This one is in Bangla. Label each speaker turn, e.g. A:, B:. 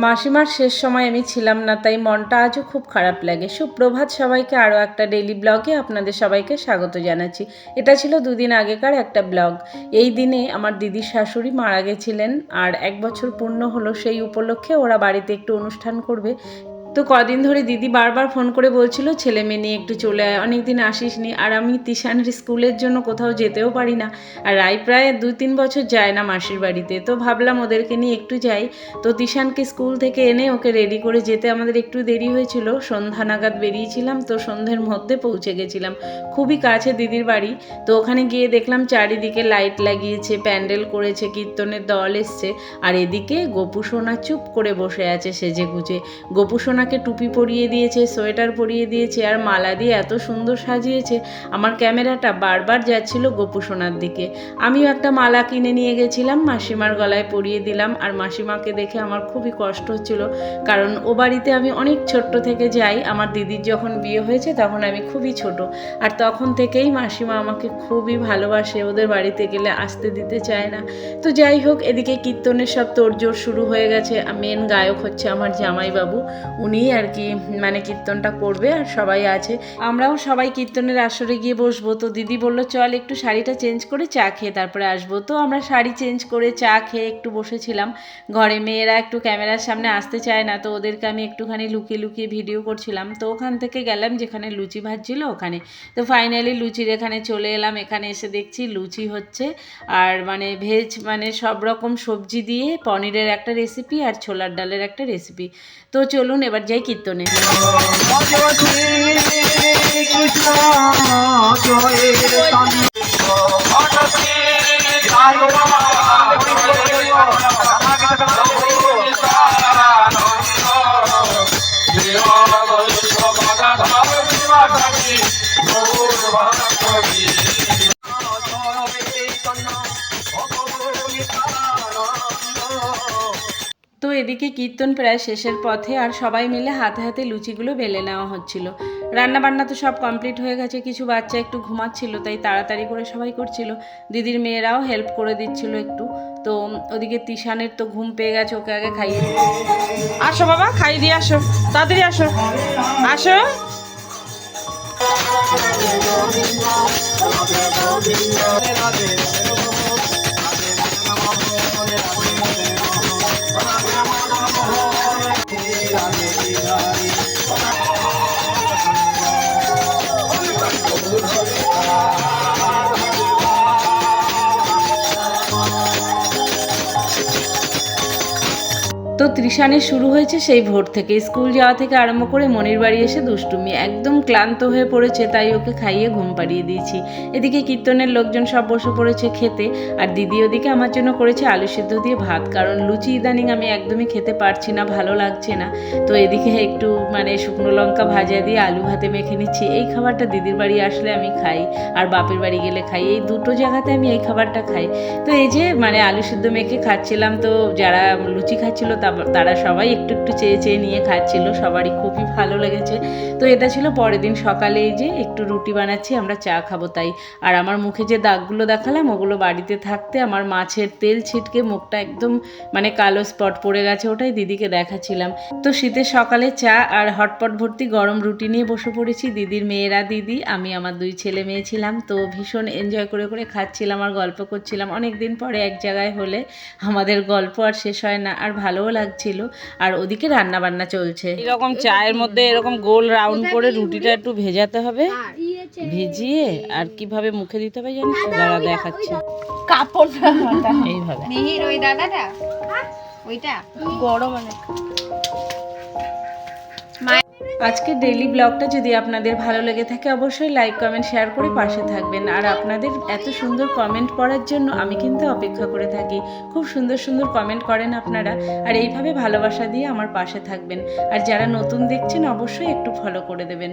A: মাসিমার শেষ সময় আমি ছিলাম না, তাই মনটা আজও খুব খারাপ লাগে। সুপ্রভাত সবাইকে, আরও একটা ডেইলি ব্লগে আপনাদের সবাইকে স্বাগত জানাচ্ছি। এটা ছিল দুদিন আগেকার একটা ব্লগ। এই দিনে আমার দিদির শাশুড়ি মারা গেছিলেন, আর 1 বছর পূর্ণ হলো। সেই উপলক্ষে ওরা বাড়িতে একটু অনুষ্ঠান করবে। তো কদিন ধরে দিদি বারবার ফোন করে বলছিল ছেলে মেয়ে নিয়ে একটু চলে আয়, অনেকদিন আসিসনি। আর আমি তিশানের স্কুলের জন্য কোথাও যেতেও পারি না, আর রাই প্রায় 2-3 বছর যায় না মাসির বাড়িতে। তো ভাবলাম ওদেরকে নিয়ে একটু যাই। তো তিশানকে স্কুল থেকে এনে ওকে রেডি করে যেতে আমাদের একটু দেরি হয়েছিল। সন্ধ্যা নাগাদ বেরিয়েছিলাম, তো সন্ধ্যের মধ্যে পৌঁছে গেছিলাম। খুবই কাছে দিদির বাড়ি। তো ওখানে গিয়ে দেখলাম চারিদিকে লাইট লাগিয়েছে, প্যান্ডেল করেছে, কীর্তনের দল এসছে। আর এদিকে গোপু সোনা চুপ করে বসে আছে সেজে গুজে। গোপু সোনাকে টুপি পরিয়ে দিয়েছে, সোয়েটার পরিয়ে দিয়েছে, আর মালা দিয়ে এত সুন্দর সাজিয়েছে। আমার ক্যামেরাটা বারবার যাচ্ছিল গোপু সোনার দিকে। আমিও একটা মালা কিনে নিয়ে গেছিলাম, মাসিমার গলায় পরিয়ে দিলাম। আর মাসিমাকে দেখে আমার খুবই কষ্ট হচ্ছিল, কারণ ও বাড়িতে আমি অনেক ছোট্ট থেকে যাই। আমার দিদির যখন বিয়ে হয়েছে তখন আমি খুবই ছোট, আর তখন থেকেই মাসিমা আমাকে খুবই ভালোবাসে। ওদের বাড়িতে গেলে আসতে দিতে চায় না। তো যাই হোক, এদিকে কীর্তনের সব তোড়জোড় শুরু হয়ে গেছে। মেন গায়ক হচ্ছে আমার জামাইবাবু, উনি আর কি মানে কীর্তনটা করবে, আর সবাই আছে। আমরাও সবাই কীর্তনের আসরে গিয়ে বসবো। তো দিদি বলল চল একটু শাড়িটা চেঞ্জ করে চা খেয়ে তারপরে আসবো। তো আমরা শাড়ি চেঞ্জ করে চা খেয়ে একটু বসেছিলাম ঘরে। মেয়েরা একটু ক্যামেরার সামনে আসতে চায় না, তো ওদেরকে আমি একটুখানি লুকিয়ে লুকিয়ে ভিডিও করছিলাম। তো ওখান থেকে গেলাম যেখানে লুচি ভাজছিল ওখানে। তো ফাইনালি লুচির এখানে চলে এলাম। এখানে এসে দেখছি লুচি হচ্ছে, আর মানে ভেজ মানে সব রকম সবজি দিয়ে পনিরের একটা রেসিপি আর ছোলার ডালের একটা রেসিপি। তো চলুন এবার যাই কীর্তনে। তো এদিকে কীর্তন প্রায় শেষের পথে, আর সবাই মিলে হাতে হাতে লুচিগুলো বেলে নেওয়া হচ্ছিল। রান্নাবান্না তো সব কমপ্লিট হয়ে গেছে, কিছু বাচ্চা একটু ঘুমাচ্ছিল, তাই তাড়াতাড়ি করে সবাই করছিল। দিদির মেয়েরাও হেল্প করে দিচ্ছিল একটু। তো ওদিকে তিশানের তো ঘুম পেয়ে গেছে, ওকে আগে খাইয়ে দিই। আসো বাবা, খাইয়ে দিয়ে আসো, তাড়াতাড়ি আসো আসো। তো ত্রিশানের শুরু হয়েছে সেই ভোর থেকে, স্কুল যাওয়া থেকে আরম্ভ করে মনির বাড়ি এসে দুষ্টুমি। একদম ক্লান্ত হয়ে পড়েছে, তাই ওকে খাইয়ে ঘুম পাড়িয়ে দিয়েছি। এদিকে কীর্তনের লোকজন সব বসে পড়েছে খেতে, আর দিদি ওদিকে আমার জন্য করেছে আলু সিদ্ধ দিয়ে ভাত, কারণ লুচি ইদানিং আমি একদমই খেতে পারছি না, ভালো লাগছে না। তো এদিকে একটু মানে শুকনো লঙ্কা ভাজা দিয়ে আলু ভাতে মেখে নিচ্ছি। এই খাবারটা দিদির বাড়ি আসলে আমি খাই, আর বাপের বাড়ি গেলে খাই। এই দুটো জায়গাতে আমি এই খাবারটা খাই। তো এই যে মানে আলু সিদ্ধ মেখে খাচ্ছিলাম। তো যারা লুচি খাচ্ছিল তারা সবাই একটু একটু চেয়ে চেয়ে নিয়ে খাচ্ছিল, সবারই খুবই ভালো লেগেছে। তো এটা ছিল পরের দিন সকালে, এই যে একটু রুটি বানাচ্ছি, আমরা চা খাবো তাই। আর আমার মুখে যে দাগগুলো দেখালাম ওগুলো বাড়িতে থাকতে আমার মাছের তেল ছিটকে মুখটা একদম মানে কালো স্পট পড়ে গেছে, ওটাই দিদিকে দেখাচ্ছিলাম। তো শীতের সকালে চা আর হটপট ভর্তি গরম রুটি নিয়ে বসে পড়েছি। দিদির মেয়েরা, দিদি, আমি, আমার 2 ছেলে মেয়ে ছিলাম। তো ভীষণ এনজয় করে করে খাচ্ছিলাম আর গল্প করছিলাম। অনেকদিন পরে এক জায়গায় হলে আমাদের গল্প আর শেষ হয় না, আর ভালোও লাগছিল। আর ওদিকে রান্না বান্না চলছে। এরকম চায়ের মধ্যে এরকম গোল রাউন্ড করে রুটিটা একটু ভেজাতে হবে, ভিজিয়ে আর কিভাবে মুখে দিতে হবে জানিস, দাঁড়া দেখাচ্ছে। কাপড় এইভাবে মিহির ওই দাদাটা ওইটা গরম অনেক। আজকের ডেইলি ব্লগটা যদি আপনাদের ভালো লেগে থাকে অবশ্যই লাইক কমেন্ট শেয়ার করে পাশে থাকবেন। আর আপনাদের এত সুন্দর কমেন্ট পড়ার জন্য আমি কিন্তু অপেক্ষা করে থাকি। খুব সুন্দর সুন্দর কমেন্ট করেন আপনারা, আর এইভাবে ভালোবাসা দিয়ে আমার পাশে থাকবেন। আর যারা নতুন দেখছেন অবশ্যই একটু ফলো করে দেবেন।